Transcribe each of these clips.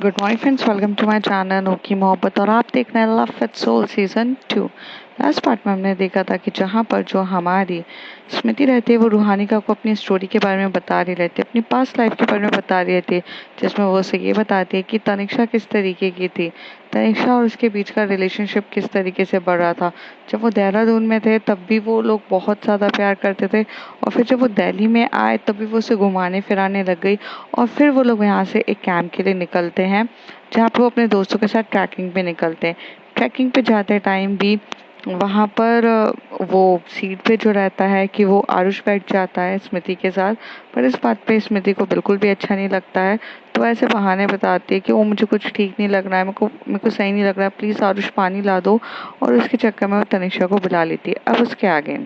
Good morning friends, welcome to my channel ओकी मोहब्बत और आप देख रहे हैं love with soul season 2। Last part में हमने देखा था कि जहाँ पर जो हमारी स्मृति रहती है वो रूहानिका को अपनी स्टोरी के बारे में बता रही रहती है, अपनी पास्ट लाइफ के बारे में बता रही रहती है, जिसमें वो उसे ये बताती है कि तनिष्का किस तरीके की थी, तनिष्का और उसके बीच का रिलेशनशिप किस तरीके से बढ़ रहा था। जब वो देहरादून में थे तब भी वो लोग बहुत ज़्यादा प्यार करते थे, और फिर जब वो दिल्ली में आए तभी वो उसे घुमाने फिराने लग गई, और फिर वो लोग यहाँ से एक कैंप के लिए निकलते हैं जहाँ पे वो अपने दोस्तों के साथ ट्रैकिंग पे निकलते हैं। ट्रैकिंग पे जाते टाइम भी वहाँ पर वो सीट पे जो रहता है कि वो आरुष बैठ जाता है स्मृति के साथ, पर इस बात पे स्मृति को बिल्कुल भी अच्छा नहीं लगता है। तो ऐसे बहाने बताती है कि वो मुझे कुछ ठीक नहीं लग रहा है, मेरे को सही नहीं लग रहा है, प्लीज़ आरुष पानी ला दो, और उसके चक्कर में वो तनिषा को बुला लेती है। अब उसके आगे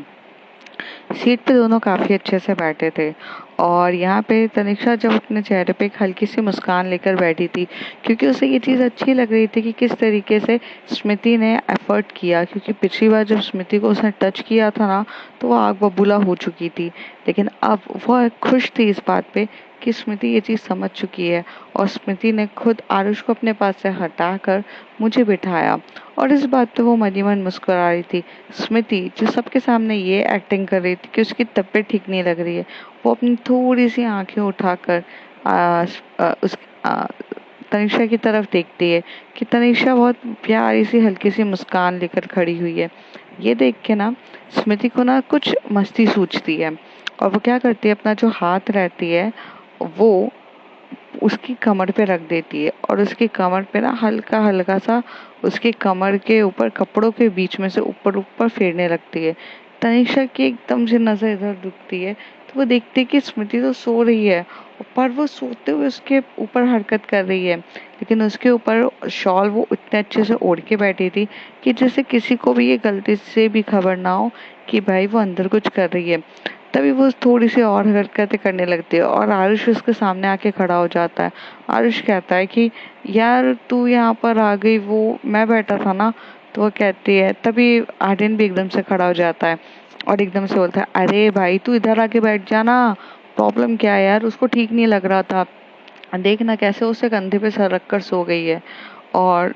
सीट पे दोनों काफ़ी अच्छे से बैठे थे, और यहाँ पे तनिष्का जब अपने चेहरे पे एक हल्की सी मुस्कान लेकर बैठी थी, क्योंकि उसे ये चीज़ अच्छी लग रही थी कि किस तरीके से स्मृति ने एफर्ट किया, क्योंकि पिछली बार जब स्मृति को उसने टच किया था ना तो वो आग बबूला हो चुकी थी। लेकिन अब वह खुश थी इस बात पे कि स्मृति ये चीज़ समझ चुकी है, और स्मृति ने खुद आरुष को अपने पास से हटाकर मुझे बिठाया, और इस बात पे वो मनी मन मुस्कुरा रही थी। स्मृति जो सबके सामने ये एक्टिंग कर रही थी कि उसकी तबीयत ठीक नहीं लग रही है, वो अपनी थोड़ी सी आंखें उठाकर उस तनिषा की तरफ देखती है कि तनिषा बहुत प्यारी सी हल्की सी मुस्कान लेकर खड़ी हुई है। ये देख के ना स्मृति को ना कुछ मस्ती सूझती है, और वो क्या करती है, अपना जो हाथ रहती है वो उसकी कमर पे रख देती है, और उसकी कमर पे ना हल्का हल्का सा उसके कमर के ऊपर कपड़ों के बीच में से ऊपर ऊपर फेरने लगती है। तनिषा की एकदम से नजर इधर रुकती है, तो वो देखती है कि स्मृति तो सो रही है, पर वो सोते हुए उसके ऊपर हरकत कर रही है, लेकिन उसके ऊपर शॉल वो इतने अच्छे से ओढ़ के बैठी थी कि जैसे किसी को भी ये गलती से भी खबर ना हो कि भाई वो अंदर कुछ कर रही है। तभी वो थोड़ी सी और हरकतें करने लगती है, और आरुष उसके सामने आके खड़ा हो जाता है। आरुष कहता है कि यार तू यहाँ पर आ गई, वो मैं बैठा था ना। तो वो कहती है, तभी आर्यन भी एकदम से खड़ा हो जाता है और एकदम से बोलता है, अरे भाई तू इधर आके बैठ जाना, प्रॉब्लम क्या है यार, उसको ठीक नहीं लग रहा था, देखना कैसे उसे कंधे पे सर रख कर सो गई है, और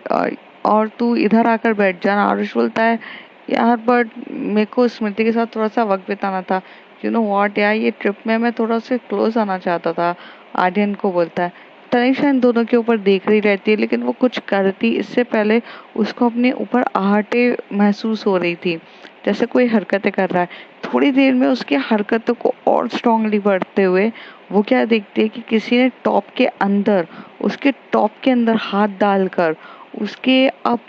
और तू इधर आकर बैठ जाना। आरुष बोलता है, यार बट मेरे को स्मृति के साथ थोड़ा सा वक्त बिताना था, यू नो व्हाट यार, ये ट्रिप में मैं थोड़ा सा क्लोज आना चाहता था। आर्यन को बोलता है। तनिषा इन दोनों के ऊपर देख रही रहती है, लेकिन वो कुछ करती इससे पहले उसको अपने ऊपर आहटे महसूस हो रही थी, जैसे कोई हरकतें कर रहा है। थोड़ी देर में उसकी हरकतों को और स्ट्रांगली बढ़ते हुए वो क्या देखती है कि किसी ने उसके टॉप के अंदर हाथ डालकर उसके अब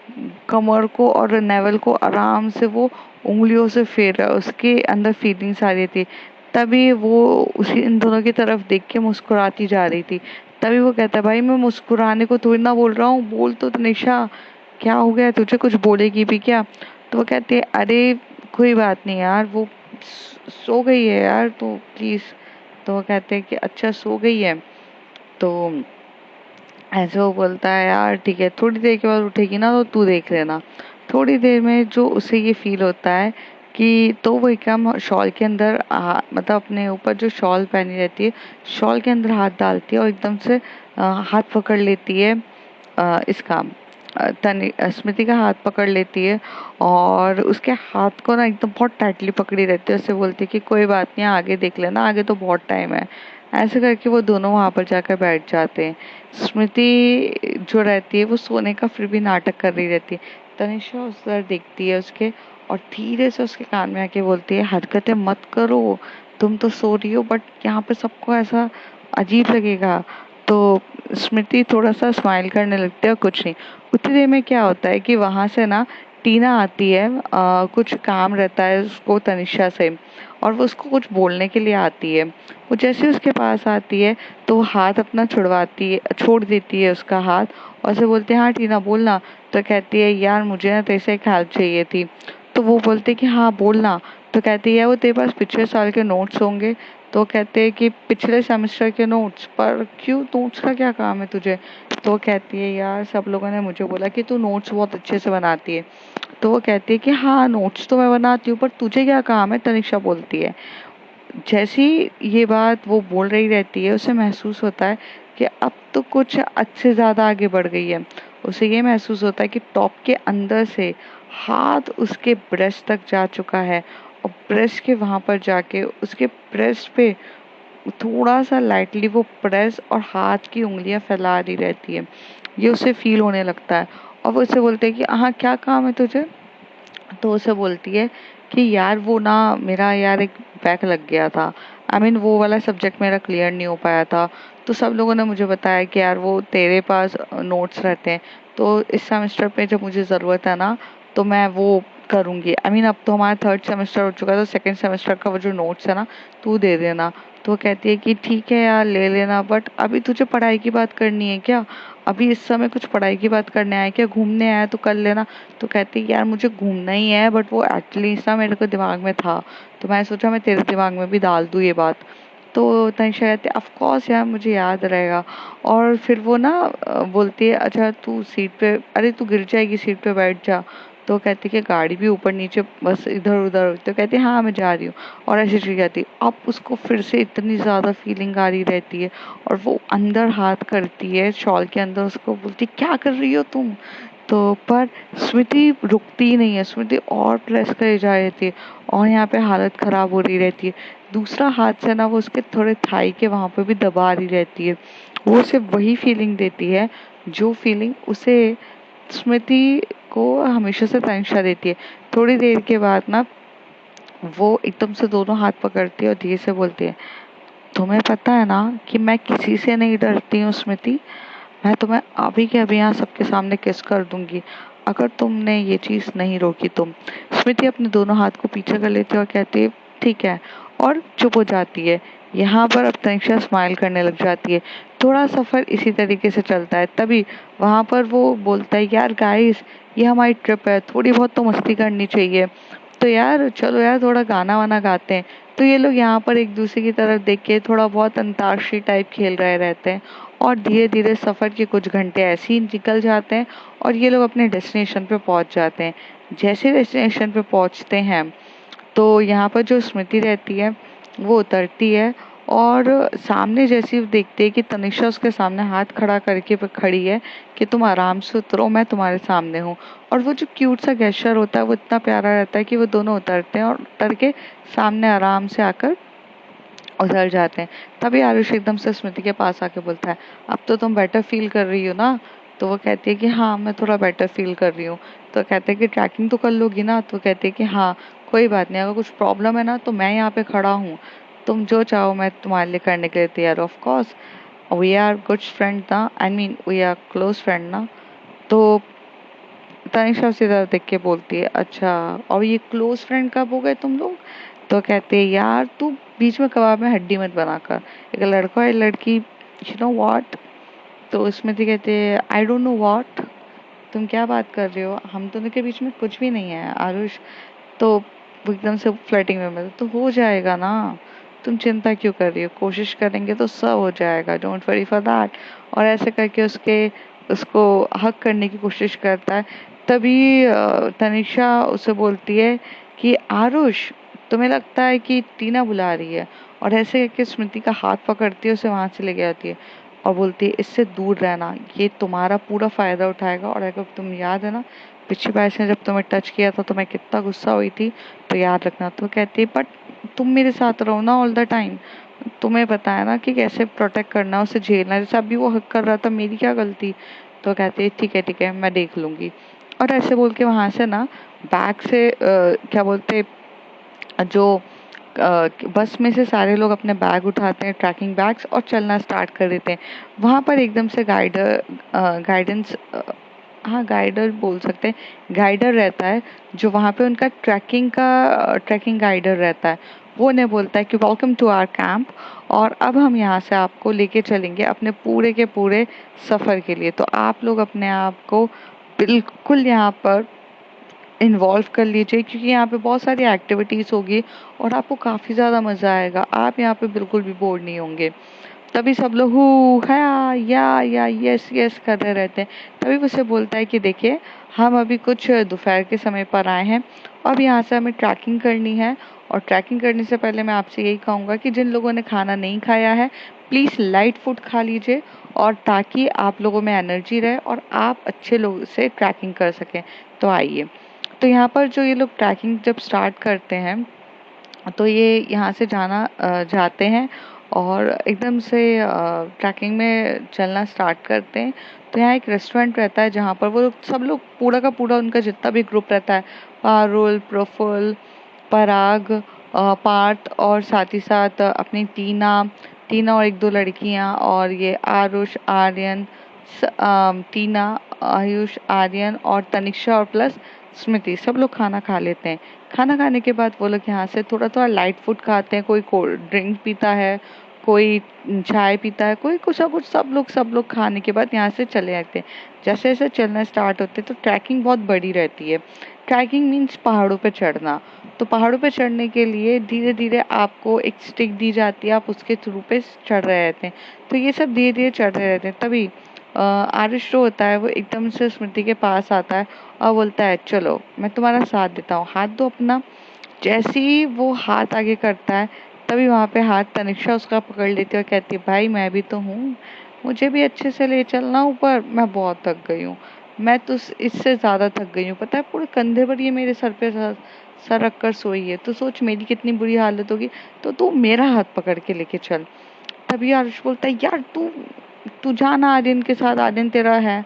कमर को और नेवल को आराम से वो उंगलियों से फेर रहा है। उसके अंदर फीलिंग्स आ रही थी। तभी वो उसी इन दोनों की तरफ देख के मुस्कुराती जा रही थी। तभी वो कहता है, भाई मैं मुस्कुराने को थोड़ी ना बोल रहा हूँ, बोल तो तनिषा, क्या हो गया तुझे, कुछ बोलेगी भी क्या? तो वो कहती है, अरे कोई बात नहीं यार, वो सो गई है यार, तो प्लीज। तो वो कहते हैं कि अच्छा सो गई है। तो ऐसे वो बोलता है, यार ठीक है, थोड़ी देर के बाद उठेगी ना तो तू देख लेना। थोड़ी देर में जो उसे ये फील होता है कि तो वो एकदम शॉल के अंदर मतलब अपने ऊपर जो शॉल पहनी रहती है, शॉल के अंदर हाथ डालती है और एकदम से हाथ पकड़ लेती है, इसका स्मृति का हाथ पकड़ लेती है, और उसके हाथ को ना एकदम बहुत टाइटली पकड़ी रहती है। उससे बोलती है कि कोई बात नहीं, आगे देख लेना, आगे तो बहुत टाइम है। ऐसे करके वो दोनों वहां पर जाकर बैठ जाते हैं। स्मृति जो रहती है वो सोने का फिर भी नाटक कर रही रहती है। तनिषा उस तरह देखती है उसके, और धीरे से उसके कान में आके बोलती है, हरकतें मत करो, तुम तो सो रही हो, बट यहाँ पे सबको ऐसा अजीब लगेगा। तो स्मृति थोड़ा सा स्माइल करने लगती है, और कुछ नहीं। उतनी देर में क्या होता है कि वहां से ना टीना आती है, कुछ काम रहता है उसको तनिषा से, और वो उसको कुछ बोलने के लिए आती है। वो जैसे उसके पास आती है तो वो हाथ अपना छोड़ देती है उसका हाथ, और उसे बोलते हैं, हाँ टीना बोलना। तो कहती है, यार मुझे ना तेरे से एक हेल्प चाहिए थी। तो वो बोलते कि हाँ बोलना। तो कहती है, वो तेरे पास पिछले साल के नोट्स होंगे? तो कहते हैं कि पिछले सेमेस्टर के नोट्स, पर क्यों, नोट्स का क्या काम है तुझे? तो कहती है, यार सब लोगों ने मुझे बोला कि तू नोट्स बहुत अच्छे से बनाती है। तो वो कहती है कि हाँ नोट्स तो मैं बनाती हूँ, पर तुझे क्या काम है? तनिषा बोलती है। जैसी ये बात वो बोल रही रहती है, उसे महसूस होता है कि अब तो कुछ अच्छे ज़्यादा आगे बढ़ गई है। उसे ये महसूस होता है कि टॉप के अंदर से हाथ उसके ब्रेस्ट तक जा चुका है और ब्रेस्ट के वहाँ पर जाके उसके ब्रेस्ट पे थोड़ा सा लाइटली वो प्रेस और हाथ की उंगलियां फैला रही रहती है। ये उसे फील होने लगता है और वो उसे बोलते हैं कि हाँ क्या काम है तुझे। तो उसे बोलती है कि यार वो ना मेरा यार एक बैक लग गया था। वो वाला सब्जेक्ट मेरा क्लियर नहीं हो पाया था। तो सब लोगों ने मुझे बताया कि यार वो तेरे पास नोट्स रहते हैं, तो इस सेमेस्टर पे जब मुझे ज़रूरत है ना तो मैं वो करूँगी। अब तो हमारा थर्ड सेमेस्टर हो चुका है, तो सेकंड सेमेस्टर का वो जो नोट्स है ना तू दे देना। तो वो कहती है कि ठीक है यार ले लेना, बट अभी तुझे पढ़ाई की बात करनी है क्या? अभी इस समय कुछ पढ़ाई की बात करने आया क्या? घूमने आया तो कर लेना। तो कहती है यार मुझे घूमना ही है, बट वो एटलीस्ट ना मेरे को दिमाग में था, तो मैं सोचा मैं तेरे दिमाग में भी डाल दूँ ये बात। तो तनिषा कहती है ऑफ कोर्स यार मुझे याद रहेगा। और फिर वो ना बोलती है अच्छा तू सीट पे, अरे तू गिर जाएगी सीट पे बैठ जा। तो कहती है कि गाड़ी भी ऊपर नीचे बस इधर उधर। तो कहती है हाँ मैं जा रही हूँ। और ऐसे चली जाती है। अब उसको फिर से इतनी ज़्यादा फीलिंग आ रही रहती है और वो अंदर हाथ करती है शॉल के अंदर, उसको बोलती है क्या कर रही हो तुम। तो पर स्मृति रुकती ही नहीं है, स्मृति और प्रेस करे जा रही थी और यहाँ पे हालत खराब हो रही रहती है। दूसरा हाथ से ना वो उसके थोड़े थाई के वहां पे भी दबा रही रहती है। वो उसे वही फीलिंग देती है जो फीलिंग उसे स्मृति को हमेशा से तनिषा देती है। थोड़ी देर के बाद ना वो एकदम से दोनों हाथ पकड़ती है और धीरे से बोलती है तुम्हें पता है ना कि मैं किसी से नहीं डरती हूँ स्मृति। मैं तुम्हें अभी के अभी यहाँ सबके सामने किस कर दूंगी अगर तुमने ये चीज नहीं रोकी। तुम स्मृति अपने दोनों हाथ को पीछे कर लेती है और कहती है ठीक है, और चुप हो जाती है। यहाँ पर अब तनिषा स्माइल करने लग जाती है। थोड़ा सफर इसी तरीके से चलता है, तभी वहां पर वो बोलता है यार गाइस ये हमारी ट्रिप है, थोड़ी बहुत तो मस्ती करनी चाहिए। तो यार चलो यार थोड़ा गाना वाना गाते हैं। तो ये लोग यहाँ पर एक दूसरे की तरफ देख के थोड़ा बहुत अंताक्षरी टाइप खेल रहे रहते हैं और धीरे धीरे सफर के कुछ घंटे ऐसे ही निकल जाते हैं और ये लोग अपने डेस्टिनेशन पे पहुंच जाते हैं। जैसे डेस्टिनेशन पे पहुंचते हैं तो यहाँ पर जो स्मृति रहती है वो उतरती है और सामने जैसे ही देखते हैं कि तनिषा उसके सामने हाथ खड़ा करके खड़ी है कि तुम आराम से उतरो मैं तुम्हारे सामने हूँ। और वो जो क्यूट सा गेस्चर होता है वो इतना प्यारा रहता है कि वो दोनों उतरते हैं और उतर के सामने आराम से आकर उतर जाते हैं। तभी आरुष एकदम से स्मृति के पास आके बोलता है अब तो तुम बेटर फील कर रही हो ना। तो वो कहती है कि हाँ मैं थोड़ा बेटर फील कर रही हूँ। तो कहते हैं कि ट्रैकिंग तो कर लोगी ना। तो कहती है कि हाँ कोई बात नहीं, अगर कुछ प्रॉब्लम है ना तो मैं यहाँ पे खड़ा हूँ, तुम जो चाहो मैं तुम्हारे लिए करने के लिए तैयार। Of course we are good friend ना, वी आर क्लोज फ्रेंड ना। तो तनिषा उसी तरह देख के बोलती है अच्छा और ये क्लोज फ्रेंड कब हो गए तुम लोग। तो कहते हैं यार तू बीच में कबाब में हड्डी मत बनाकर, एक लड़का है लड़की, यू नो व्हाट। तो उसमें तो कहते हैं आई डोंट नो व्हाट, तुम क्या बात कर रहे हो, हम दोनों के बीच में कुछ भी नहीं है आरुष। तो वो एकदम से फ्लर्टिंग में तो हो जाएगा ना, तुम चिंता क्यों कर रही हो, कोशिश करेंगे तो सब हो जाएगा, डोंट वरी फॉर दैट। और ऐसे करके उसको हक करने की कोशिश करता है। तभी तनिषा उसे बोलती है कि आरुष तुम्हें लगता है कि टीना बुला रही है। और ऐसे करके स्मृति का हाथ पकड़ती है, उसे वहां से ले जाती है और बोलती है इससे दूर रहना, ये तुम्हारा पूरा फायदा उठाएगा। और अगर तुम याद है ना पिछली बार से जब तुम्हें टच किया था तो मैं कितना गुस्सा हुई थी, तो याद रखना। तो कहती है बट तुम मेरे साथ रहो ना ऑल द टाइम, तुम्हें पता है ना कि कैसे प्रोटेक्ट करना, उसे झेलना, जैसे अभी वो हक कर रहा था, मेरी क्या गलती। तो कहती है ठीक है मैं देख लूंगी। और ऐसे बोल के वहां से ना बैग से क्या बोलते जो बस में से सारे लोग अपने बैग उठाते हैं, ट्रैकिंग बैग्स, और चलना स्टार्ट कर देते हैं। वहां पर एकदम से गाइडेंस, हाँ गाइडर बोल सकते हैं, गाइडर रहता है जो वहाँ पे उनका ट्रैकिंग गाइडर रहता है। वो उन्हें बोलता है कि वेलकम टू आवर कैंप, और अब हम यहाँ से आपको लेके चलेंगे अपने पूरे के पूरे सफ़र के लिए। तो आप लोग अपने आप को बिल्कुल यहाँ पर इन्वॉल्व कर लीजिए, क्योंकि यहाँ पे बहुत सारी एक्टिविटीज़ होगी और आपको काफ़ी ज़्यादा मज़ा आएगा, आप यहाँ पे बिल्कुल भी बोर नहीं होंगे। तभी सब लोग हु हा या यस यस कर रहे रहते हैं। तभी उसे बोलता है कि देखिए हम अभी कुछ दोपहर के समय पर आए हैं, अब यहाँ से हमें ट्रैकिंग करनी है। और ट्रैकिंग करने से पहले मैं आपसे यही कहूँगा कि जिन लोगों ने खाना नहीं खाया है प्लीज़ लाइट फूड खा लीजिए और ताकि आप लोगों में एनर्जी रहे और आप अच्छे लोग से ट्रैकिंग कर सकें। तो आइए, तो यहाँ पर जो ये लोग ट्रैकिंग जब स्टार्ट करते हैं तो ये यहाँ से जाते हैं और एकदम से ट्रैकिंग में चलना स्टार्ट करते हैं। तो यहाँ एक रेस्टोरेंट रहता है जहाँ पर वो सब लोग पूरा का पूरा उनका जितना भी ग्रुप रहता है, पारुल, प्रफुल्ल, पराग, पार्थ और साथ ही साथ अपनी टीना टीना और एक दो लड़कियाँ और ये आरुष, आर्यन, टीना, आयुष, आर्यन और तनिषा और प्लस स्मृति, सब लोग खाना खा लेते हैं। खाना खाने के बाद वो लोग यहाँ से थोड़ा थोड़ा लाइट फूड खाते हैं, कोई कोल्ड ड्रिंक पीता है, कोई चाय पीता है, कोई कुछ ना कुछ, सब लोग खाने के बाद यहाँ से चले जाते हैं। जैसे जैसे चलना स्टार्ट होते हैं तो ट्रैकिंग बहुत बड़ी रहती है। ट्रैकिंग मीन्स पहाड़ों पे चढ़ना। तो पहाड़ों पे चढ़ने के लिए धीरे धीरे आपको एक स्टिक दी जाती है, आप उसके थ्रू पे चढ़ रहे रहते हैं। तो ये सब धीरे धीरे चढ़ रहे रहते हैं। तभी आरुष जो होता है वो एकदम से स्मृति के पास आता है और बोलता है, चलो मैं तुम्हारा साथ देता हूँ, हाथ दो अपना। जैसे ही वो हाथ आगे करता है तभी वहाँ पे हाथ तनिषा उसका पकड़ लेती है और कहती है, भाई मैं भी तो हूँ, मुझे भी अच्छे से ले चलना ऊपर, मैं बहुत थक गई हूँ। मैं तो इससे ज़्यादा थक गई हूँ, पता है पूरे कंधे पर ये मेरे सर पे सर रख कर सोई है, तो सोच मेरी कितनी बुरी हालत होगी, तो तू मेरा हाथ पकड़ के लेके चल। तभी आरुष बोलता है, यार तू तू जाना आर्यन के साथ, आर्यन तेरा है।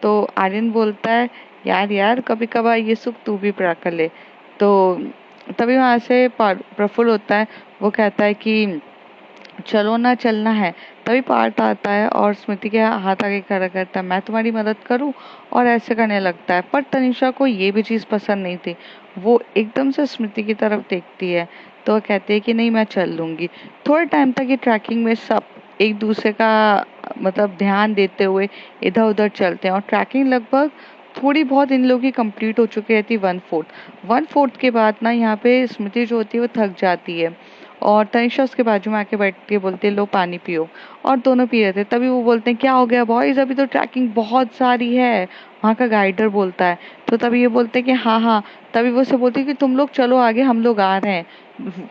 तो आर्यन बोलता है, यार यार कभी कभार ये सुख तू भी पड़ा कर ले। तो तभी वहां से प्रफुल्ल होता है, वो कहता है कि चलो ना, चलना है। तभी पार्थ आता है और स्मृति के हाथ आगे खड़ा करता है, मैं तुम्हारी मदद करूं, और ऐसे करने लगता है। पर तनिषा को ये भी चीज़ पसंद नहीं थी, वो एकदम से स्मृति की तरफ देखती है। तो वो कहती है कि नहीं मैं चल लूंगी। थोड़े टाइम तक ये ट्रैकिंग में सब एक दूसरे का मतलब ध्यान देते हुए इधर उधर चलते हैं और ट्रैकिंग लगभग थोड़ी बहुत इन लोगों की कंप्लीट हो चुकी रहती है। 1/4 के बाद ना यहाँ पे स्मृति जो होती है वो थक जाती है और तनिषा उसके बाजू में आके बैठ के बोलती है, लो पानी पियो। और दोनों पी रहे थे। तभी वो बोलते हैं, क्या हो गया बॉयज, अभी तो ट्रैकिंग बहुत सारी है, वहाँ का गाइडर बोलता है। तो तभी ये बोलते हैं कि हाँ हाँ। तभी वो से बोलती है कि तुम लोग चलो आगे, हम लोग आ रहे हैं,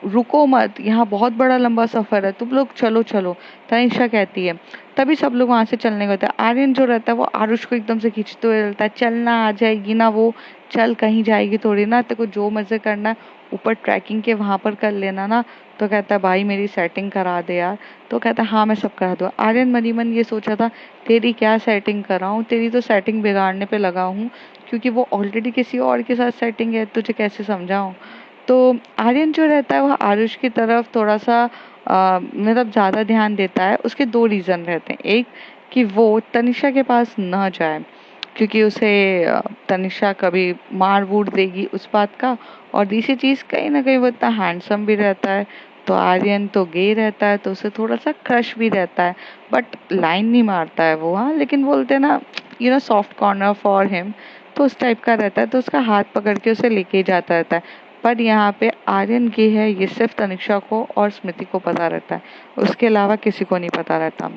रुको मत, यहाँ बहुत बड़ा लंबा सफर है, तुम लोग चलो चलो। तनिषा कहती है। तभी सब लोग वहां से चलने को होता है। आर्यन जो रहता है वो आरुष को एकदम से खींचते हुए रहता है, चलना, आ जाएगी ना वो, चल कहीं जाएगी थोड़ी ना, तेरे को जो मजे करना है ऊपर ट्रैकिंग के वहां पर कर लेना ना। तो कहता है, भाई मेरी सेटिंग करा दे यार। तो कहता है, हाँ मैं सब करा दूँ। आर्यन मनी मन ये सोचा था, तेरी क्या सेटिंग कराऊँ, तेरी तो सेटिंग बिगाड़ने पे लगा हूँ, क्योंकि वो ऑलरेडी किसी और के साथ सेटिंग है, तुझे कैसे समझाऊँ। तो आर्यन जो रहता है वो आरुष की तरफ थोड़ा सा मतलब ज़्यादा ध्यान देता है। उसके दो रीज़न रहते हैं, एक कि वो तनिषा के पास ना जाए क्योंकि उसे तनिषा कभी मार वूर देगी उस बात का, और दूसरी चीज़ कहीं ना कहीं वो इतना हैंडसम भी रहता है, तो आर्यन तो गे रहता है तो उसे थोड़ा सा क्रश भी रहता है, बट लाइन नहीं मारता है वो, हाँ, लेकिन बोलते हैं ना, सॉफ्ट कॉर्नर फॉर हिम, तो उस टाइप का रहता है। तो उसका हाथ पकड़ के उसे लेके जाता रहता है। पर यहाँ पे आर्यन गे है ये सिर्फ तनिषा को और स्मृति को पता रहता है, उसके अलावा किसी को नहीं पता रहता।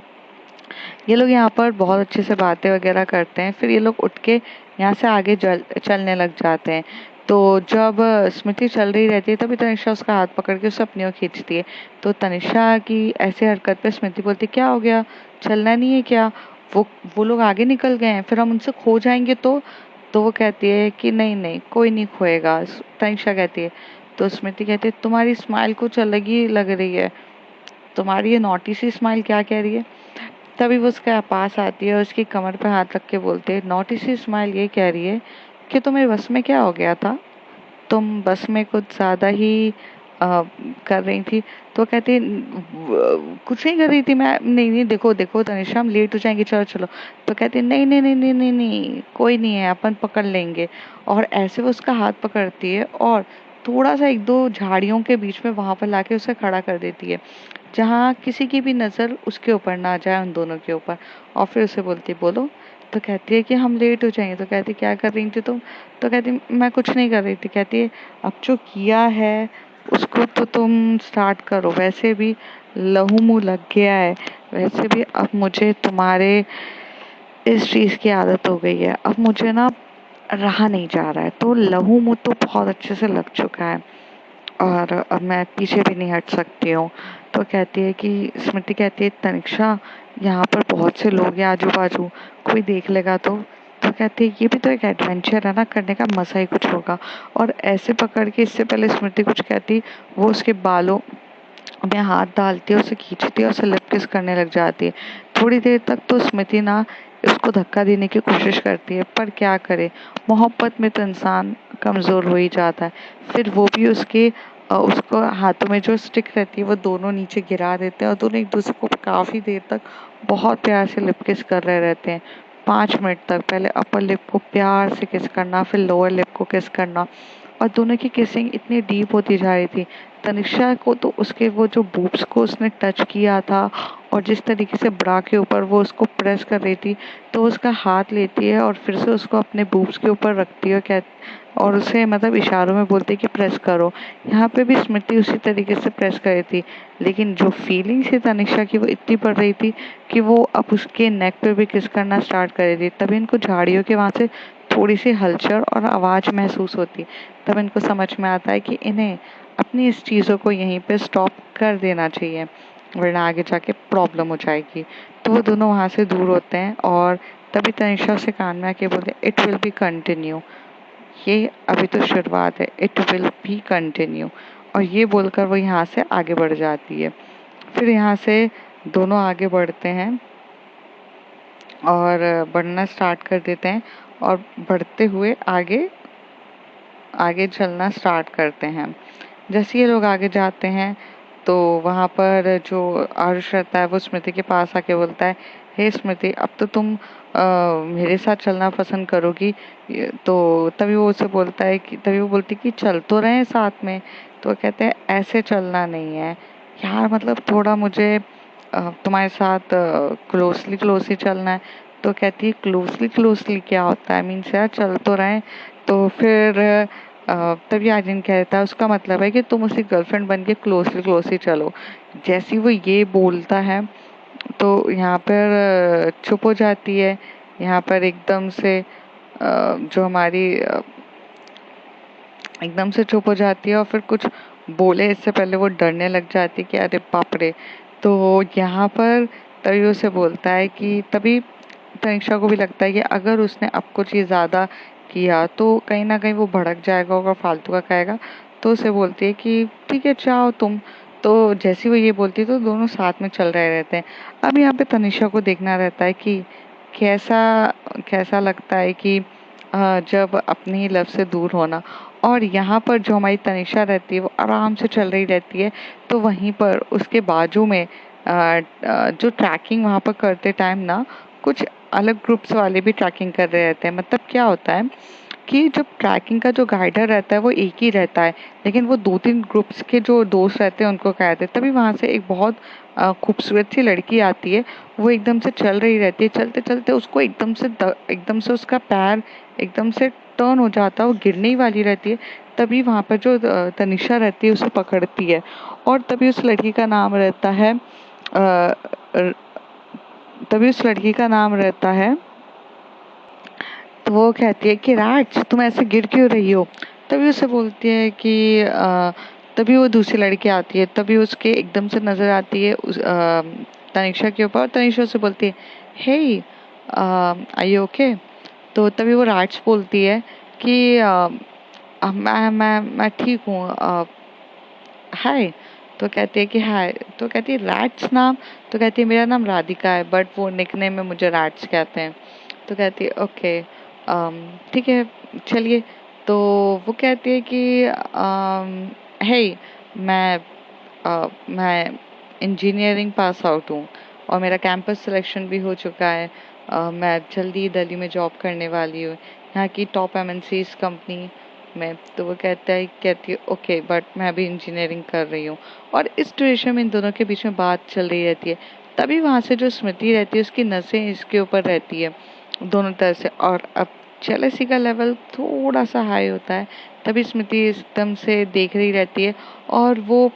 ये लोग यहाँ पर बहुत अच्छे से बातें वगैरह करते हैं, फिर ये लोग उठ के यहाँ से आगे चलने लग जाते हैं। तो जब स्मृति चल रही रहती है तभी तनिषा उसका हाथ पकड़ के उसे अपनी ओर खींचती है। तो तनिषा की ऐसे हरकत पे स्मृति बोलती, क्या हो गया, चलना नहीं है क्या, वो लोग आगे निकल गए हैं, फिर हम उनसे खो जाएंगे तो वो कहती है कि नहीं नहीं कोई नहीं खोएगा। तनिषा कहती है। तो स्मृति कहती है, तुम्हारी स्माइल कुछ अलग ही लग रही है, तुम्हारी ये नॉटी सी स्माइल क्या कह रही है। तभी वो उसके पास आती है और उसकी कमर पे हाथ रख के बोलते हैं, नॉटी सी स्माइल ये कह रही है कि तुम्हें बस में क्या हो गया था, तुम बस में कुछ ज़्यादा ही कर रही थी। तो कहती कुछ नहीं कर रही थी मैं, नहीं नहीं देखो देखो तनिषा हम लेट हो जाएंगे, चलो चलो। तो कहती नहीं नहीं नहीं नहीं नहीं नहीं कोई नहीं है, अपन पकड़ लेंगे। और ऐसे वो उसका हाथ पकड़ती है और थोड़ा सा एक दो झाड़ियों के बीच में वहां पर लाके उसे खड़ा कर देती है, जहाँ किसी की भी नज़र उसके ऊपर ना जाए, उन दोनों के ऊपर। और फिर उसे बोलती, बोलो। तो कहती है कि हम लेट हो जाएंगे। तो कहती, क्या कर रही थी तुम। तो कहती, मैं कुछ नहीं कर रही थी। कहती है, अब जो किया है उसको तो तुम स्टार्ट करो, वैसे भी लहू मुँह लग गया है, वैसे भी अब मुझे तुम्हारे इस चीज़ की आदत हो गई है, अब मुझे ना रहा नहीं जा रहा है, तो लहू मुँह तो बहुत अच्छे से लग चुका है और अब मैं पीछे भी नहीं हट सकती हूँ। तो कहती है कि स्मृति कहती है तनिष्का यहाँ पर बहुत से लोग हैं आजू बाजू, कोई देख लेगा तो कहती है ये भी तो एक एडवेंचर है ना, करने का मजा ही कुछ होगा। और ऐसे पकड़ के, इससे पहले स्मृति कुछ कहती, वो उसके बालों में हाथ डालती है, उसे खींचती है और उसे लिप किस करने लग जाती है। थोड़ी देर तक तो स्मृति ना उसको धक्का देने की कोशिश करती है, पर क्या करे, मोहब्बत में तो इंसान कमज़ोर हो ही जाता है। फिर वो भी उसको हाथों में जो स्टिक रहती है वो दोनों नीचे गिरा देते हैं और दोनों एक दूसरे को काफ़ी देर तक बहुत प्यार से लिप किस कर रहे रहते हैं। 5 मिनट तक पहले अपर लिप को प्यार से किस करना, फिर लोअर लिप को किस करना, और दोनों की किसिंग इतनी डीप होती जा रही थी। तनिष्का को तो उसके वो जो बूब्स को उसने टच किया था और जिस तरीके से ब्रा के ऊपर वो उसको प्रेस कर रही थी, तो उसका हाथ लेती है और फिर से उसको अपने बूब्स के ऊपर रखती है और उसे मतलब इशारों में बोलती है कि प्रेस करो। यहाँ पे भी स्मृति उसी तरीके से प्रेस कर रही थी, लेकिन जो फीलिंग थी तनिष्का की वो इतनी बढ़ रही थी कि वो अब उसके नेक पे भी किस करना स्टार्ट कर रही थी। तभी इनको झाड़ियों के वहाँ से थोड़ी सी हलचल और आवाज़ महसूस होती। तब इनको समझ में आता है कि इन्हें अपनी इस चीज़ों को यहीं पे स्टॉप कर देना चाहिए, वरना आगे जाके प्रॉब्लम हो जाएगी। तो वो दोनों वहाँ से दूर होते हैं और तभी तनिष्का से कान में आके बोलते इट विल बी कंटिन्यू, ये अभी तो शुरुआत है, इट विल बी कंटिन्यू। और ये बोलकर वो यहाँ से आगे बढ़ जाती है। फिर यहाँ से दोनों आगे बढ़ते हैं और बढ़ना स्टार्ट कर देते हैं और बढ़ते हुए आगे आगे चलना स्टार्ट करते हैं। जैसे ये लोग आगे जाते हैं तो वहाँ पर जो आरुष रहता है वो स्मृति के पास आके बोलता है, हे स्मृति, अब तो तुम मेरे साथ चलना पसंद करोगी। तो तभी वो उसे बोलता है कि तभी वो बोलती कि चल तो रहे हैं साथ में। तो वो कहते हैं ऐसे चलना नहीं है यार, मतलब थोड़ा मुझे तुम्हारे साथ क्लोजली क्लोजली चलना है। तो कहती है क्लोजली क्लोजली क्या होता है, मीन्स यार चल तो रहे हैं। तो फिर तभी आर्यन कहता है उसका मतलब है कि तुम उसकी गर्लफ्रेंड बन के क्लोजली क्लोजली चलो। जैसे वो ये बोलता है तो यहाँ पर चुप हो जाती है। यहाँ पर एकदम से जो हमारी एकदम से चुप हो जाती है और फिर कुछ बोले इससे पहले वो डरने लग जाती है कि अरे बाप रे। तो यहाँ पर तभी उसे बोलता है कि तभी तनिष्का को भी लगता है कि अगर उसने अब कुछ ये ज़्यादा किया तो कहीं ना कहीं वो भड़क जाएगा और फालतू का कहेगा। तो उसे बोलती है कि ठीक है जाओ तुम। तो जैसे वो ये बोलती है तो दोनों साथ में चल रहे रहते हैं। अब यहाँ पे तनिष्का को देखना रहता है कि कैसा कैसा लगता है कि जब अपनी लव से दूर होना। और यहाँ पर जो हमारी तनिष्का रहती है वो आराम से चल रही रहती है, तो वहीं पर उसके बाजू में जो ट्रैकिंग वहाँ पर करते टाइम ना कुछ अलग ग्रुप्स वाले भी ट्रैकिंग कर रहे रहते हैं। मतलब क्या होता है कि जब ट्रैकिंग का जो गाइडर रहता है वो एक ही रहता है, लेकिन वो 2-3 ग्रुप्स के जो दोस्त रहते हैं उनको कहते हैं। तभी वहाँ से एक बहुत खूबसूरत सी लड़की आती है। वो एकदम से चल रही रहती है, चलते चलते उसको एकदम से उसका पैर एकदम से टर्न हो जाता है, वो गिरने ही वाली रहती है। तभी वहाँ पर जो तनिष्का रहती है उसे पकड़ती है और तभी उस लड़की का नाम रहता है। तो वो कहती है कि राज तुम ऐसे गिर क्यों रही हो। तभी उसे बोलती है कि तभी वो दूसरी लड़की आती है, तभी उसके एकदम से नजर आती है तनिष्का के ऊपर। तनिष्का उसे बोलती है हे आर यू ओके। तो तभी वो राज बोलती है कि मैं ठीक हूँ, हाय। तो कहती है कि हाय। तो कहती है राज नाम। तो कहती है मेरा नाम राधिका है, बट वो निकनेम में मुझे राज कहते हैं। तो कहती है ओके ठीक है चलिए। तो वो कहती है कि हे मैं मैं इंजीनियरिंग पास आउट हूँ और मेरा कैंपस सिलेक्शन भी हो चुका है। मैं जल्दी ही दिल्ली में जॉब करने वाली हूँ, यहाँ की टॉप एमएनसीज कंपनी में। तो वो कहती है ओके बट मैं अभी इंजीनियरिंग कर रही हूँ। और इस ड्यूरेशन में इन दोनों के बीच में बात चल रही रहती है। तभी वहाँ से जो स्मृति रहती है उसकी नसें इसके ऊपर रहती है दोनों तरफ से, और अब जेलसी का लेवल थोड़ा सा हाई होता है। तभी स्मृति एकदम से देख रही रहती है और वो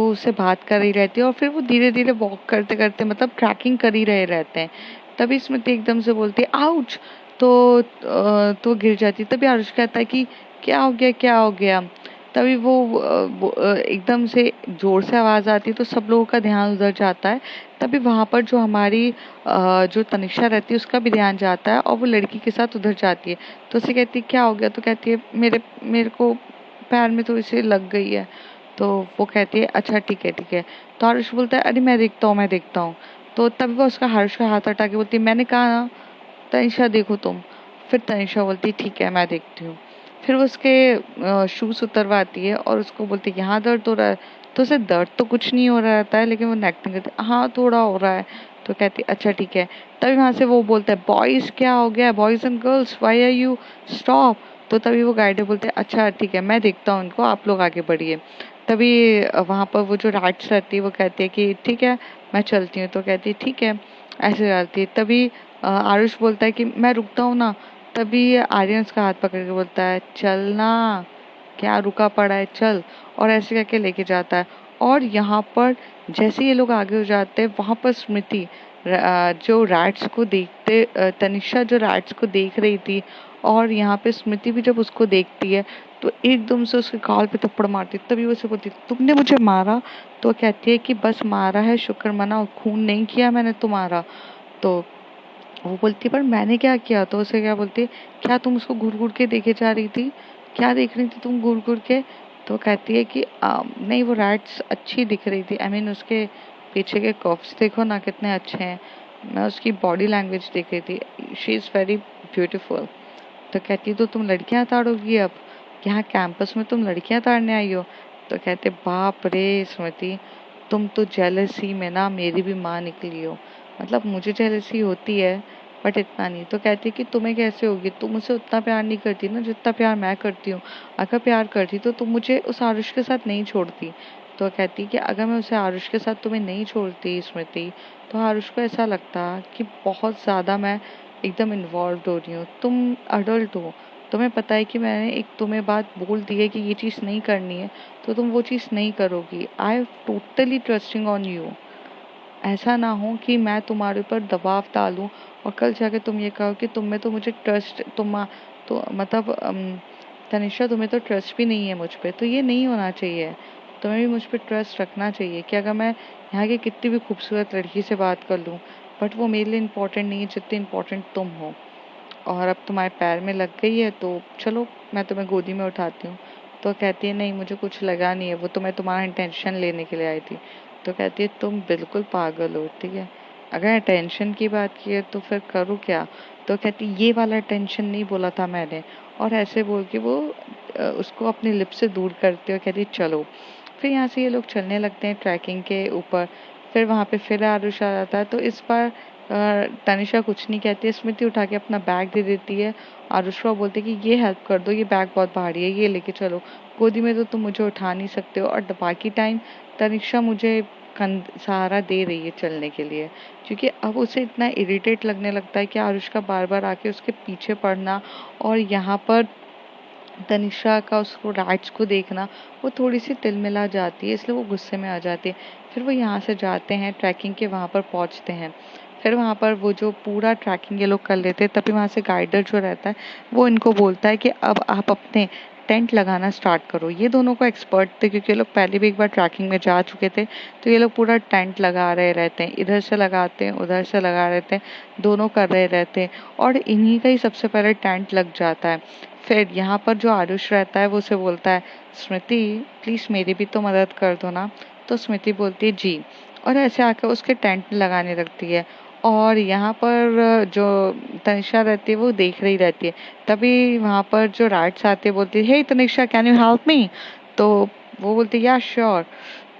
उससे बात कर रही रहती है और फिर वो धीरे धीरे वॉक करते करते मतलब ट्रैकिंग कर ही रहे रहते हैं। तभी स्मृति एकदम से बोलती है आउच। तो गिर जाती है। तभी आरुष कहता है कि क्या हो गया क्या हो गया। तभी एकदम से ज़ोर से आवाज़ आती है तो सब लोगों का ध्यान उधर जाता है। तभी वहाँ पर जो हमारी जो तनिषा रहती है उसका भी ध्यान जाता है और वो लड़की के साथ उधर जाती है। तो उसे कहती है क्या हो गया? तो कहती है मेरे को पैर में थोड़ी सी लग गई है। तो वो कहती है अच्छा ठीक है ठीक है। तो हर्ष बोलता है अरे मैं देखता हूँ। तो तभी वो उसका हर्ष का हाथ हटा के बोलती है मैंने कहा ना तनिषा देखो तुम। फिर तनिषा बोलती है ठीक है मैं देखती हूँ। फिर वो उसके शूज़ उतरवाती है और उसको बोलती है यहाँ दर्द हो रहा है? तो उसे दर्द तो कुछ नहीं हो रहा रहता है लेकिन वो एक्टिंग करती है हाँ थोड़ा हो रहा है। तो कहती है अच्छा ठीक है। तभी वहाँ से वो बोलता है बॉयज़ क्या हो गया? Boys and girls why are you stop? तो तभी वो गाइडर बोलते हैं अच्छा ठीक है मैं देखता हूँ इनको, आप लोग आगे बढ़िए। तभी वहाँ पर वो जो राइट्स रहती है वो कहती है कि ठीक है मैं चलती हूँ। तो कहती है ठीक है, ऐसे जाती है। तभी आरुष बोलता है कि मैं रुकता हूँ ना। तभी आर्यन उसका हाथ पकड़ के बोलता है चलना, क्या रुका पड़ा है चल। और ऐसे करके लेके जाता है। और यहाँ पर जैसे ये लोग आगे हो जाते हैं वहाँ पर स्मृति जो रैट्स को तनिषा जो रैट्स को देख रही थी और यहाँ पे स्मृति भी जब उसको देखती है तो एकदम से उसके गाल पे थप्पड़ मारती है। तभी वो उसे बोलती है तुमने मुझे मारा? तो कहती है कि बस मारा है शुक्र मनाओ, खून नहीं किया मैंने तुम्हारा। तो वो बोलती है पर मैंने क्या किया? तो उसे क्या बोलती है क्या तुम उसको घूर घूर के देखे जा रही थी? क्या देख रही थी तुम घूर घूर के? तो कहती है कि नहीं वो रैट्स अच्छी दिख रही थी, आई मीन उसके पीछे के कर्व्स देखो ना कितने अच्छे हैं, मैं उसकी बॉडी लैंग्वेज देख रही थी, शी इज़ वेरी ब्यूटीफुल। तो कहती है तो तुम लड़कियां ताड़ोगी अब? यहाँ कैंपस में तुम लड़कियां ताड़ने आई हो? तो कहते बाप रे स्मृति, तुम तो जेलसी में ना मेरी भी माँ निकली हो। मतलब मुझे जेलसी होती है बट इतना नहीं। तो कहती है कि तुम्हें कैसे होगी, तुम मुझसे उतना प्यार नहीं करती ना जितना प्यार मैं करती हूँ। अगर प्यार करती तो तुम मुझे उस आरुष के साथ नहीं छोड़ती। तो कहती कि अगर मैं उसे आरुष के साथ तुम्हें नहीं छोड़ती स्मृति तो आरुष को ऐसा लगता कि बहुत ज़्यादा मैं एकदम इन्वॉल्व हो रही हूँ। तुम अडल्ट हो, तुम्हें पता है कि मैंने एक तुम्हें बात बोल दी है कि ये चीज़ नहीं करनी है तो तुम वो चीज़ नहीं करोगी। I am totally trusting on you. ऐसा ना हो कि मैं तुम्हारे ऊपर दबाव डालूं और कल जाके तुम ये कहो कि तुम में तो मुझे ट्रस्ट तो मतलब तनिषा तुम्हें तो ट्रस्ट भी नहीं है मुझ पे। तो ये नहीं होना चाहिए, तुम्हें भी मुझ पे ट्रस्ट रखना चाहिए कि अगर मैं यहाँ की कितनी भी खूबसूरत लड़की से बात कर लूँ बट वो मेरे लिए इम्पोर्टेंट नहीं है जितनी इम्पोर्टेंट तुम हो। और अब तुम्हारे पैर में लग गई है तो चलो मैं तुम्हें गोदी में उठाती हूँ। तो कहती है नहीं मुझे कुछ लगा नहीं है, वो तो मैं तुम्हारा अटेंशन लेने के लिए आई थी। तो कहती है तुम बिल्कुल पागल हो, ठीक है, अगर अटेंशन की बात की है तो फिर करूँ क्या? तो कहती ये वाला अटेंशन नहीं बोला था मैंने। और ऐसे बोल के वो उसको अपनी लिप से दूर करते हुए कहती चलो। फिर यहाँ से ये लोग चलने लगते हैं ट्रैकिंग के ऊपर। फिर वहाँ पे फिर आरुष आ जाता है तो इस बार तनिषा कुछ नहीं कहती है, स्मृति उठा के अपना बैग दे देती है। आरुषवा बोलते कि ये हेल्प कर दो, ये बैग बहुत भारी है, ये लेके चलो, गोदी में तो तुम मुझे उठा नहीं सकते हो। और बाकी टाइम तनिषा मुझे सहारा दे रही है चलने के लिए, क्योंकि अब उसे इतना इरिटेट लगने लगता है कि आरुष का बार बार आके उसके पीछे पड़ना और यहाँ पर तनिषा का उसको रैट्स को देखना वो थोड़ी सी तिलमिला जाती है, इसलिए वो गुस्से में आ जाती है। फिर वो यहाँ से जाते हैं ट्रैकिंग के वहाँ पर पहुँचते हैं। फिर वहाँ पर वो जो पूरा ट्रैकिंग ये लोग कर लेते हैं तभी वहाँ से गाइडर जो रहता है वो इनको बोलता है कि अब आप अपने टेंट लगाना स्टार्ट करो। ये दोनों को एक्सपर्ट थे क्योंकि ये लोग पहले भी एक बार ट्रैकिंग में जा चुके थे। तो ये लोग पूरा टेंट लगा रहे रहते हैं, इधर से लगाते हैं उधर से लगा रहते हैं, दोनों कर रहे रहते हैं और इन्हीं का ही सबसे पहले टेंट लग जाता है। फिर यहाँ पर जो आरुष रहता है वो उसे बोलता है स्मृति प्लीज़ मेरी भी तो मदद कर दो ना। तो स्मृति बोलती है जी, और ऐसे आकर उसके टेंट लगाने लगती है। और यहाँ पर जो तनिषा रहती है वो देख रही रहती है। तभी वहाँ पर जो राइट्स आते हैं बोलती है hey Tanisha can you help me? तो वो बोलती है या श्योर।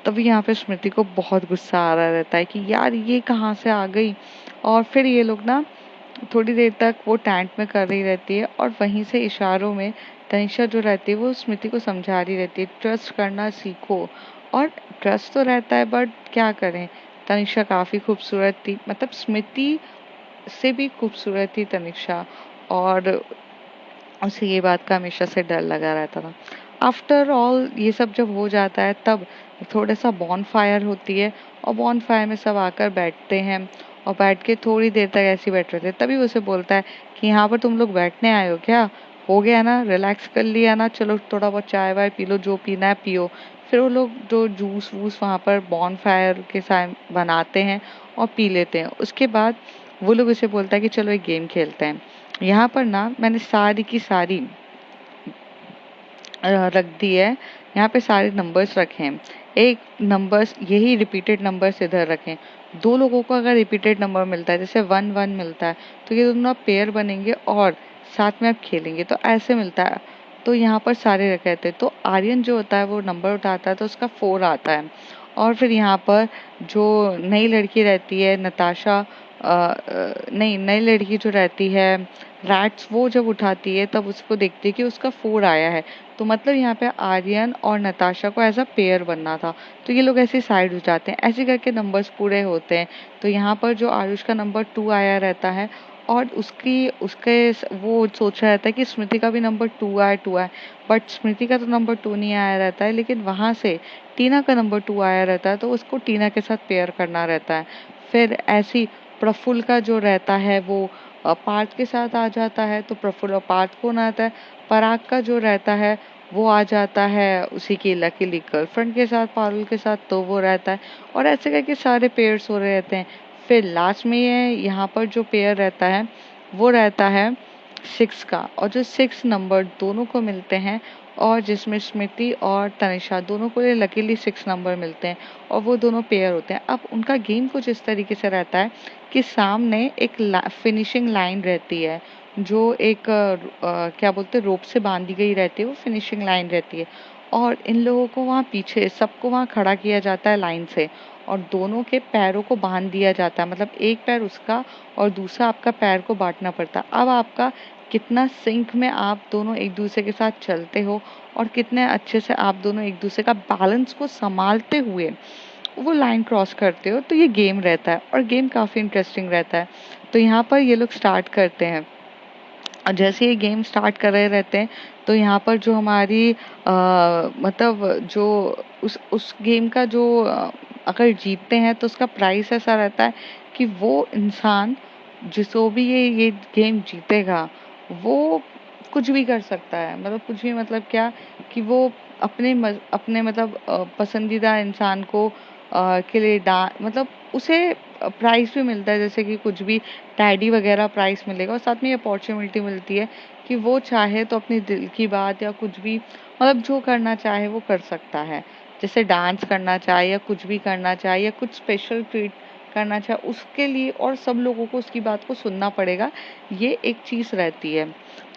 तभी यहाँ पे स्मृति को बहुत गुस्सा आ रहा रहता है कि यार ये कहाँ से आ गई। और फिर ये लोग ना थोड़ी देर तक वो टेंट में कर रही रहती है और वहीं से इशारों में तनिषा जो रहती है वो स्मृति को समझा रही रहती है ट्रस्ट करना सीखो। और ट्रस्ट तो रहता है बट क्या करें, तनिषा काफ़ी खूबसूरत थी, मतलब स्मृति से भी खूबसूरत थी तनिषा। और उसे ये बात का हमेशा से डर लगा रहता था। आफ्टर ऑल ये सब जब हो जाता है तब थोड़ा सा बॉन फायर होती है और बॉन फायर में सब आकर बैठते हैं और बैठ के थोड़ी देर तक ऐसे ही बैठ रहे थे। तभी उसे बोलता है कि यहाँ पर तुम लोग बैठने आए हो क्या? हो गया ना, रिलैक्स कर लिया ना, चलो थोड़ा बहुत चाय वाय पी लो, जो पीना है पियो। फिर वो लोग जो जूस वूस वहाँ पर बॉन फायर के साथ बनाते हैं और पी लेते हैं। उसके बाद वो लोग उसे बोलता है कि चलो एक गेम खेलते हैं। यहाँ पर ना मैंने सारी की सारी रख दी है। यहाँ पे सारे नंबर्स रखे हैं। एक नंबर्स यही रिपीटेड नंबर्स इधर रखें। दो लोगों को अगर रिपीटेड नंबर मिलता है, जैसे 1 1 मिलता है, तो ये दोनों पेयर बनेंगे और साथ में आप खेलेंगे, तो ऐसे मिलता है। तो यहाँ पर सारे रखे थे। तो आर्यन जो होता है वो नंबर उठाता है तो उसका 4 आता है। और फिर यहाँ पर जो नई लड़की रहती है नताशा, नहीं, नई लड़की जो रहती है रैट्स, वो जब उठाती है तब उसको देखती है कि उसका 4 आया है। तो मतलब यहाँ पे आर्यन और नताशा को एज अ पेयर बनना था। तो ये लोग ऐसे साइड हो जाते हैं, ऐसे करके नंबर्स पूरे होते हैं। तो यहाँ पर जो आरुष का नंबर 2 आया रहता है और वो सोच रहा रहता है कि स्मृति का भी नंबर 2 आए। बट स्मृति का तो नंबर 2 नहीं आया रहता है, लेकिन वहाँ से टीना का नंबर 2 आया रहता है, तो उसको टीना के साथ पेयर करना रहता है। फिर ऐसी प्रफुल्ल का जो रहता है वो पार्थ के साथ आ जाता है, तो प्रफुल्ल और पार्थ कौन आता है? पराग का जो रहता है वो आ जाता है उसी की लकीली गर्लफ्रेंड के साथ, पारुल के साथ, तो वो रहता है। और ऐसे करके सारे पेयर्स हो रहे रहते हैं। फिर लास्ट में यहाँ पर जो पेयर रहता है वो रहता है 6 का, और जो 6 नंबर दोनों को मिलते हैं, और जिसमें स्मृति और तनिषा दोनों को लकीली 6 नंबर मिलते हैं और वो दोनों पेयर होते हैं। अब उनका गेम कुछ इस तरीके से रहता है कि सामने एक फिनिशिंग लाइन रहती है, जो एक क्या बोलते हैं, रोप से बांधी गई रहती है, वो फिनिशिंग लाइन रहती है। और इन लोगों को वहाँ पीछे सबको वहाँ खड़ा किया जाता है लाइन से, और दोनों के पैरों को बांध दिया जाता है, मतलब एक पैर उसका और दूसरा आपका पैर को बांटना पड़ता है। अब आपका कितना सिंक में आप दोनों एक दूसरे के साथ चलते हो और कितने अच्छे से आप दोनों एक दूसरे का बैलेंस को संभालते हुए वो लाइन क्रॉस करते हो, तो ये गेम रहता है और गेम काफ़ी इंटरेस्टिंग रहता है। तो यहाँ पर ये लोग स्टार्ट करते हैं, और जैसे ये गेम स्टार्ट कर रहे रहते हैं तो यहाँ पर जो हमारी मतलब जो उस गेम का जो अगर जीतते हैं तो उसका प्राइस ऐसा रहता है कि वो इंसान जिसको भी ये गेम जीतेगा वो कुछ भी कर सकता है। मतलब कुछ भी मतलब क्या, कि वो अपने मतलब पसंदीदा इंसान को के लिए मतलब उसे प्राइस भी मिलता है, जैसे कि कुछ भी टैडी वगैरह प्राइस मिलेगा, और साथ में ये अपॉर्चुनिटी मिलती है कि वो चाहे तो अपनी दिल की बात या कुछ भी मतलब जो करना चाहे वो कर सकता है। जैसे डांस करना चाहे या कुछ भी करना चाहे या कुछ स्पेशल ट्रीट करना चाहे उसके लिए, और सब लोगों को उसकी बात को सुनना पड़ेगा, ये एक चीज़ रहती है।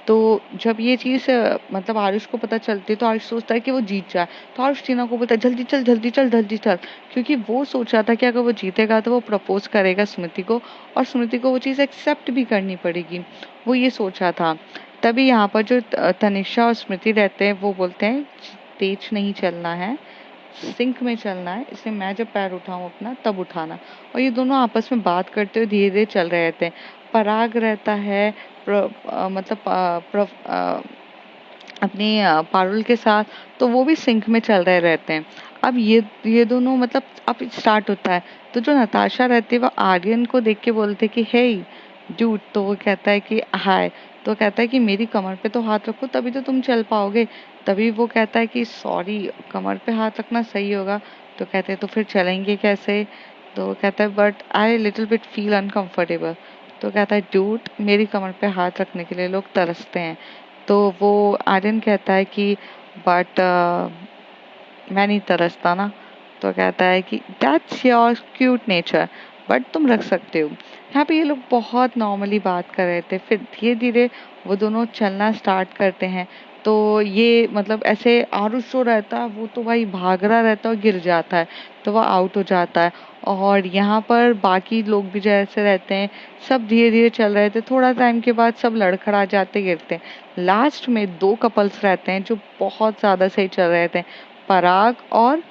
तो जब ये चीज़ मतलब आरुष को पता चलती है तो आरुष सोचता है कि वो जीत जाए। तो आरुष टीना को बोलता है जल्दी चल जल्दी चल जल्दी चल, क्योंकि वो सोच रहा था कि अगर वो जीतेगा तो वो प्रपोज करेगा स्मृति को, और स्मृति को वो चीज़ एक्सेप्ट भी करनी पड़ेगी, वो ये सोच रहा था। तभी यहाँ पर जो तनिषा और स्मृति रहते हैं वो बोलते हैं तेज नहीं चलना है, सिंक में चलना है, इसलिए मैं जब पैर उठाऊं अपना तब उठाना। और ये दोनों आपस में बात करते हुए धीरे धीरे चल रहे रहते हैं। पराग रहता है मतलब अपनी पारुल के साथ, तो वो भी सिंक में चल रहे रहते हैं। अब ये दोनों मतलब अब स्टार्ट होता है, तो जो नताशा रहती है वो आर्यन को देख के बोलते कि हे डूड, तो वो कहता है कि हाय, तो कहता है कि मेरी कमर पे तो हाथ रखो तभी तो तुम चल पाओगे। तभी वो कहता है कि सॉरी, कमर पे हाथ रखना सही होगा। तो कहते हैं तो फिर चलेंगे कैसे? तो कहता है but I little bit feel uncomfortable. तो कहता है डूड, मेरी कमर पे हाथ रखने के लिए लोग तरसते हैं। तो वो आर्यन कहता है कि बट मैं नहीं तरसता ना। तो कहता है कि that's your cute nature, but तुम रख सकते हो। यहाँ पे ये लोग बहुत नॉर्मली बात कर रहे थे, फिर धीरे धीरे वो दोनों चलना स्टार्ट करते हैं। तो ये मतलब ऐसे आरुष जो रहता है वो तो भाई भाग रहा रहता है और गिर जाता है, तो वो आउट हो जाता है। और यहाँ पर बाकी लोग भी जैसे रहते हैं, सब धीरे धीरे चल रहे थे, थोड़ा टाइम के बाद सब लड़खड़ा जाते गिरते हैं। लास्ट में 2 कपल्स रहते हैं जो बहुत ज़्यादा सही चल रहे थे, पराग और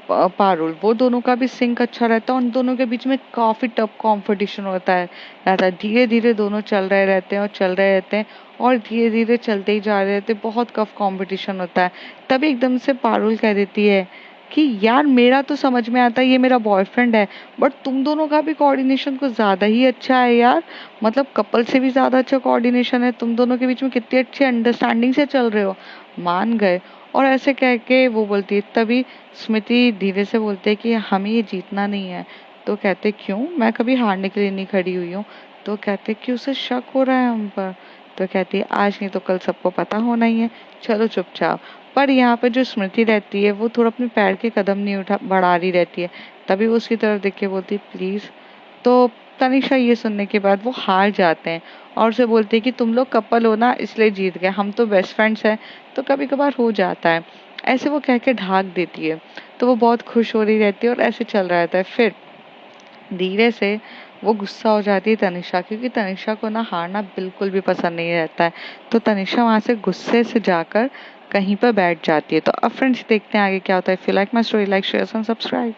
पारुल, वो दोनों का भी सिंक अच्छा रहता है, उन दोनों के बीच में काफी टफ कंपटीशन होता है रहता है। धीरे धीरे दोनों चल रहे रहते हैं और चल रहे रहते हैं और धीरे धीरे चलते ही जा रहे रहते हैं, बहुत टफ कंपटीशन होता है। तभी एकदम से पारुल कह देती है कि यार मेरा तो समझ में आता है ये मेरा बॉयफ्रेंड है, बट तुम दोनों का भी कोऑर्डिनेशन कुछ ज़्यादा ही अच्छा है यार। मतलब कपल से भी ज़्यादा अच्छा कोऑर्डिनेशन है तुम दोनों के बीच में, कितनी अच्छी अंडरस्टैंडिंग से चल रहे हो। मान गए। और ऐसे कह के वो बोलती है, तभी स्मृति धीरे से बोलते है कि हमें ये जीतना नहीं है। तो कहते क्यों, मैं कभी हारने के लिए नहीं खड़ी हुई हूँ। तो कहते कि उसे शक हो रहा है हम पर। तो कहती है आज नहीं तो कल सबको पता होना ही है, चलो चुपचाप। पर यहाँ पे जो स्मृति रहती है वो थोड़ा अपने पैर के कदम नहीं उठा बढ़ा रही रहती है। तभी वो उसकी तरफ देख के बोलती है प्लीज। तो तनिषा ये सुनने के बाद वो हार जाते हैं और उसे बोलते हैं कि तुम लोग कपल हो ना इसलिए जीत गए, हम तो बेस्ट फ्रेंड्स हैं, तो कभी कभार हो जाता है। ऐसे वो कह के ढाक देती है। तो वो बहुत खुश हो रही रहती है और ऐसे चल रहा रहता है। फिर धीरे से वो गुस्सा हो जाती है तनिषा, क्योंकि तनिषा को ना हारना बिल्कुल भी पसंद नहीं रहता है। तो तनिषा वहां से गुस्से से जाकर कहीं पर बैठ जाती है। तो अब फ्रेंड्स देखते हैं आगे क्या होता है। If you like my story, like share and subscribe.